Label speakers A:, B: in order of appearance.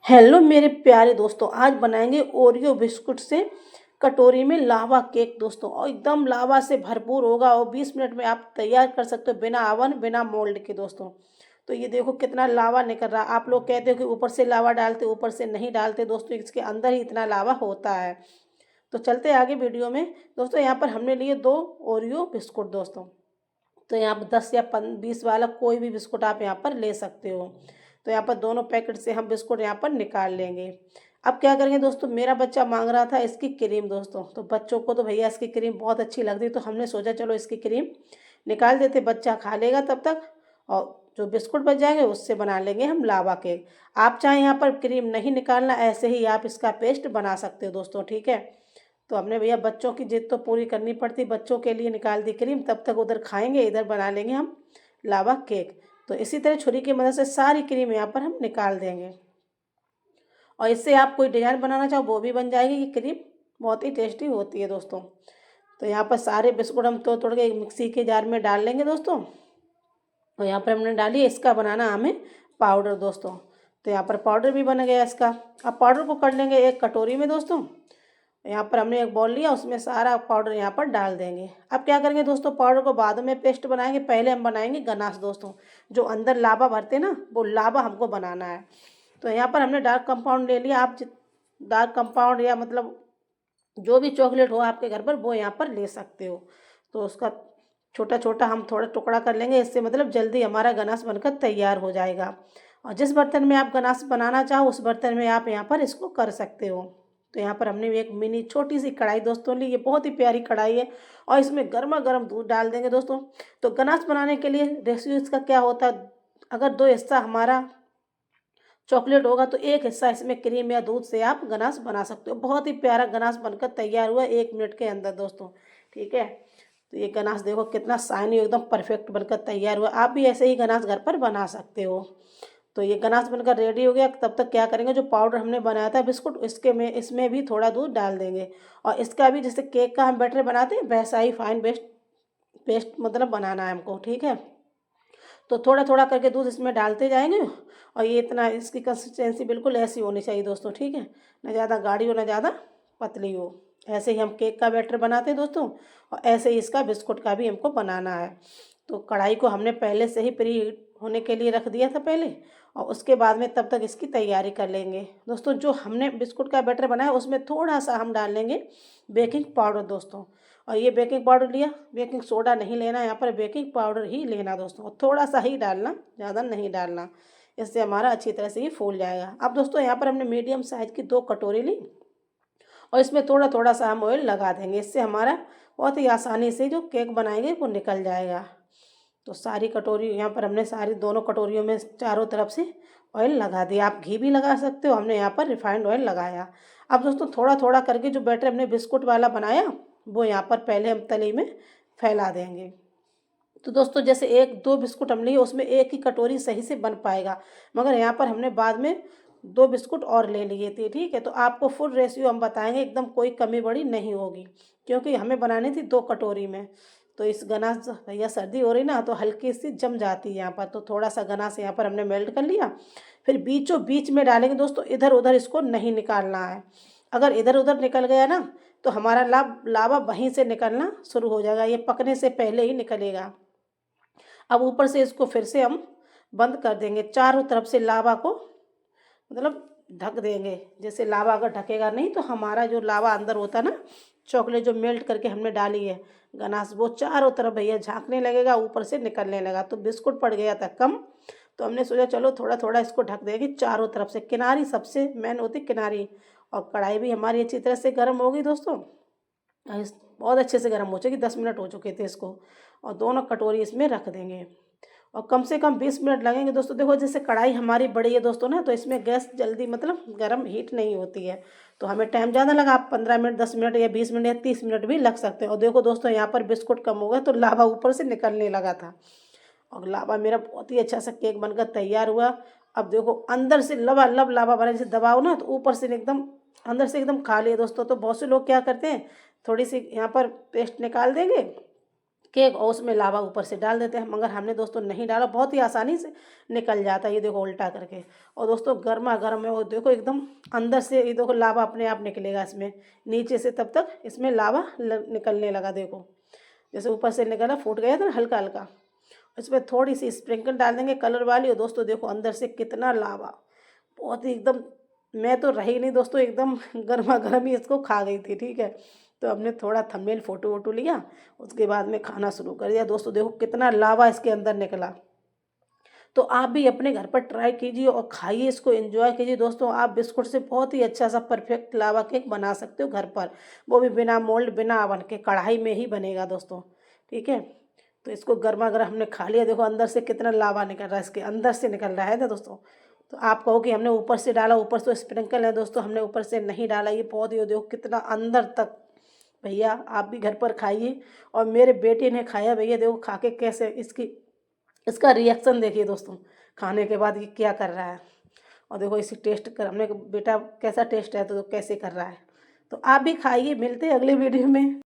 A: Hello मेरे प्यारे दोस्तों, आज बनाएंगे ओरियो बिस्कुट से कटोरी में लावा केक दोस्तों। और एकदम लावा से भरपूर होगा और 20 मिनट में आप तैयार कर सकते हो बिना ओवन बिना मोल्ड के दोस्तों। तो ये देखो कितना लावा निकल रहा है। आप लोग कहते हो कि ऊपर से लावा डालते, ऊपर से नहीं डालते दोस्तों, इसके अंदर ही इतना लावा होता है। तो चलते आगे वीडियो में दोस्तों। यहाँ पर हमने लिए 2 ओरियो बिस्कुट दोस्तों। तो यहाँ पर 10 या 20 वाला कोई भी बिस्कुट आप यहाँ पर ले सकते हो। तो यहाँ पर दोनों पैकेट से हम बिस्कुट यहाँ पर निकाल लेंगे। अब क्या करेंगे दोस्तों, मेरा बच्चा मांग रहा था इसकी क्रीम दोस्तों। तो बच्चों को तो भैया इसकी क्रीम बहुत अच्छी लगती है, तो हमने सोचा चलो इसकी क्रीम निकाल देते, बच्चा खा लेगा तब तक। और जो बिस्कुट बच जाएंगे उससे बना लेंगे हम लावा केक। आप चाहे यहाँ पर क्रीम नहीं निकालना, ऐसे ही आप इसका पेस्ट बना सकते हो दोस्तों, ठीक है। तो हमने भैया बच्चों की जिद तो पूरी करनी पड़ती, बच्चों के लिए निकाल दी क्रीम, तब तक उधर खाएंगे, इधर बना लेंगे हम लावा केक। तो इसी तरह छुरी की मदद से सारी क्रीम यहाँ पर हम निकाल देंगे। और इससे आप कोई डिज़ाइन बनाना चाहो वो भी बन जाएगी। ये क्रीम बहुत ही टेस्टी होती है दोस्तों। तो यहाँ पर सारे बिस्कुट हम तोड़ तोड़ के मिक्सी के जार में डाल लेंगे दोस्तों। और यहाँ पर हमने डाली, इसका बनाना हमें पाउडर दोस्तों। तो यहाँ पर पाउडर भी बन गया इसका। अब पाउडर को कर लेंगे एक कटोरी में दोस्तों। यहाँ पर हमने एक बॉल लिया, उसमें सारा पाउडर यहाँ पर डाल देंगे। अब क्या करेंगे दोस्तों, पाउडर को बाद में पेस्ट बनाएंगे, पहले हम बनाएंगे गनाश दोस्तों। जो अंदर लावा भरते ना, वो लावा हमको बनाना है। तो यहाँ पर हमने डार्क कंपाउंड ले लिया। आप डार्क कंपाउंड या मतलब जो भी चॉकलेट हो आपके घर पर वो यहाँ पर ले सकते हो। तो उसका छोटा छोटा हम थोड़ा टुकड़ा कर लेंगे, इससे मतलब जल्दी हमारा गनाश बनकर तैयार हो जाएगा। और जिस बर्तन में आप गनाश बनाना चाहो उस बर्तन में आप यहाँ पर इसको कर सकते हो। तो यहाँ पर हमने एक मिनी छोटी सी कढ़ाई दोस्तों ली, ये बहुत ही प्यारी कढ़ाई है। और इसमें गर्मा गर्म दूध डाल देंगे दोस्तों। तो गनाश बनाने के लिए रेसिपी इसका क्या होता है, अगर 2 हिस्सा हमारा चॉकलेट होगा तो एक हिस्सा इसमें क्रीम या दूध से आप गनाश बना सकते हो। बहुत ही प्यारा गनाश बनकर तैयार हुआ 1 मिनट के अंदर दोस्तों, ठीक है। तो ये गनाश देखो कितना शाइनी एकदम परफेक्ट बनकर तैयार हुआ। आप भी ऐसे ही गनाश घर पर बना सकते हो। तो ये गनाश बनकर रेडी हो गया। तब तक क्या करेंगे, जो पाउडर हमने बनाया था बिस्कुट, इसमें भी थोड़ा दूध डाल देंगे। और इसका भी जैसे केक का हम बैटर बनाते हैं वैसा ही फाइन पेस्ट मतलब बनाना है हमको, ठीक है। तो थोड़ा थोड़ा करके दूध इसमें डालते जाएंगे। और ये इतना, इसकी कंसिस्टेंसी बिल्कुल ऐसी होनी चाहिए दोस्तों, ठीक है। ना ज़्यादा गाढ़ी हो ना ज़्यादा पतली हो। ऐसे ही हम केक का बैटर बनाते हैं दोस्तों। और ऐसे ही इसका बिस्कुट का भी हमको बनाना है। तो कढ़ाई को हमने पहले से ही प्री होने के लिए रख दिया था पहले। और उसके बाद में तब तक इसकी तैयारी कर लेंगे दोस्तों। जो हमने बिस्कुट का बैटर बनाया उसमें थोड़ा सा हम डाल लेंगे बेकिंग पाउडर दोस्तों। और ये बेकिंग पाउडर लिया, बेकिंग सोडा नहीं लेना, यहाँ पर बेकिंग पाउडर ही लेना दोस्तों। और थोड़ा सा ही डालना, ज़्यादा नहीं डालना, इससे हमारा अच्छी तरह से ये फूल जाएगा। अब दोस्तों यहाँ पर हमने मीडियम साइज़ की 2 कटोरी ली और इसमें थोड़ा थोड़ा सा हम ऑयल लगा देंगे। इससे हमारा बहुत ही आसानी से जो केक बनाएंगे वो निकल जाएगा। तो सारी कटोरी यहाँ पर हमने सारी दोनों कटोरियों में चारों तरफ से ऑयल लगा दिया। आप घी भी लगा सकते हो, हमने यहाँ पर रिफाइंड ऑयल लगाया। अब दोस्तों थोड़ा थोड़ा करके जो बैटर हमने बिस्कुट वाला बनाया वो यहाँ पर पहले हम तली में फैला देंगे। तो दोस्तों जैसे 1-2 बिस्कुट हम लिए उसमें एक ही कटोरी सही से बन पाएगा, मगर यहाँ पर हमने बाद में 2 बिस्कुट और ले लिए थे, ठीक है। तो आपको फुल रेशियो हम बताएंगे, एकदम कोई कमी बड़ी नहीं होगी, क्योंकि हमें बनानी थी 2 कटोरी में। तो इस गनाश, भैया सर्दी हो रही ना तो हल्की सी जम जाती है यहाँ पर, तो थोड़ा सा गनाश यहाँ पर हमने मेल्ट कर लिया। फिर बीचों बीच में डालेंगे दोस्तों, इधर उधर इसको नहीं निकालना है। अगर इधर उधर निकल गया ना तो हमारा लावा वहीं से निकलना शुरू हो जाएगा, ये पकने से पहले ही निकलेगा। अब ऊपर से इसको फिर से हम बंद कर देंगे, चारों तरफ से लावा को मतलब ढक देंगे। जैसे लावा अगर ढकेगा नहीं तो हमारा जो लावा अंदर होता ना, चॉकलेट जो मेल्ट करके हमने डाली है गनाश, वो चारों तरफ भैया झांकने लगेगा, ऊपर से निकलने लगा। तो बिस्कुट पड़ गया था कम, तो हमने सोचा चलो थोड़ा थोड़ा इसको ढक देंगे चारों तरफ से। किनारी सबसे मेन होती किनारी। और कढ़ाई भी हमारी अच्छी तरह से गर्म हो गई दोस्तों। बहुत अच्छे से गर्म हो चुकी, 10 मिनट हो चुके थे इसको। और दोनों कटोरी इसमें रख देंगे और कम से कम 20 मिनट लगेंगे दोस्तों। देखो जैसे कढ़ाई हमारी बड़ी है दोस्तों ना, तो इसमें गैस जल्दी मतलब गर्म हीट नहीं होती है। तो हमें टाइम ज़्यादा लगा, आप 15 मिनट, 10 मिनट या 20 मिनट या 30 मिनट भी लग सकते हैं। और देखो दोस्तों यहाँ पर बिस्कुट कम हो गया तो लावा ऊपर से निकलने लगा था। और लावा मेरा बहुत ही अच्छा सा केक बनकर तैयार हुआ। अब देखो अंदर से लबालब लावा बना, जैसे दबाओ ना तो ऊपर से एकदम अंदर से एकदम खाली है दोस्तों। तो बहुत से लोग क्या करते हैं, थोड़ी सी यहाँ पर पेस्ट निकाल देंगे केक और उसमें लावा ऊपर से डाल देते हैं, मगर हमने दोस्तों नहीं डाला, बहुत ही आसानी से निकल जाता है। ये देखो उल्टा करके, और दोस्तों गर्मा गर्म है, वो देखो एकदम अंदर से ये देखो लावा अपने आप निकलेगा इसमें नीचे से, तब तक इसमें लावा निकलने लगा। देखो जैसे ऊपर से निकला, फूट गया था ना हल्का हल्का। इसमें थोड़ी सी स्प्रिंकल डाल देंगे कलर वाली, और दोस्तों देखो अंदर से कितना लावा, बहुत ही एकदम, मैं तो रही नहीं दोस्तों, एकदम गर्मा गर्म ही इसको खा गई थी। ठीक है, तो हमने थोड़ा थंबनेल फ़ोटो वोटो लिया, उसके बाद में खाना शुरू कर दिया। दोस्तों देखो कितना लावा इसके अंदर निकला। तो आप भी अपने घर पर ट्राई कीजिए और खाइए, इसको एंजॉय कीजिए। दोस्तों आप बिस्कुट से बहुत ही अच्छा सा परफेक्ट लावा केक बना सकते हो घर पर, वो भी बिना मोल्ड बिना अवन के, कढ़ाई में ही बनेगा दोस्तों। ठीक है, तो इसको गर्मा गर्म हमने खा लिया। देखो अंदर से कितना लावा निकल रहा है, इसके अंदर से निकल रहा है ना दोस्तों। तो आप कहो कि हमने ऊपर से डाला, ऊपर से स्प्रिंकल है दोस्तों, हमने ऊपर से नहीं डाला, ये बहुत ही देखो कितना अंदर तक। भैया आप भी घर पर खाइए, और मेरे बेटे ने खाया भैया, देखो खा के कैसे इसका रिएक्शन देखिए दोस्तों, खाने के बाद ये क्या कर रहा है। और देखो इसे टेस्ट कर, हमने बेटा कैसा टेस्ट है तो कैसे कर रहा है। तो आप भी खाइए, मिलते हैं अगले वीडियो में।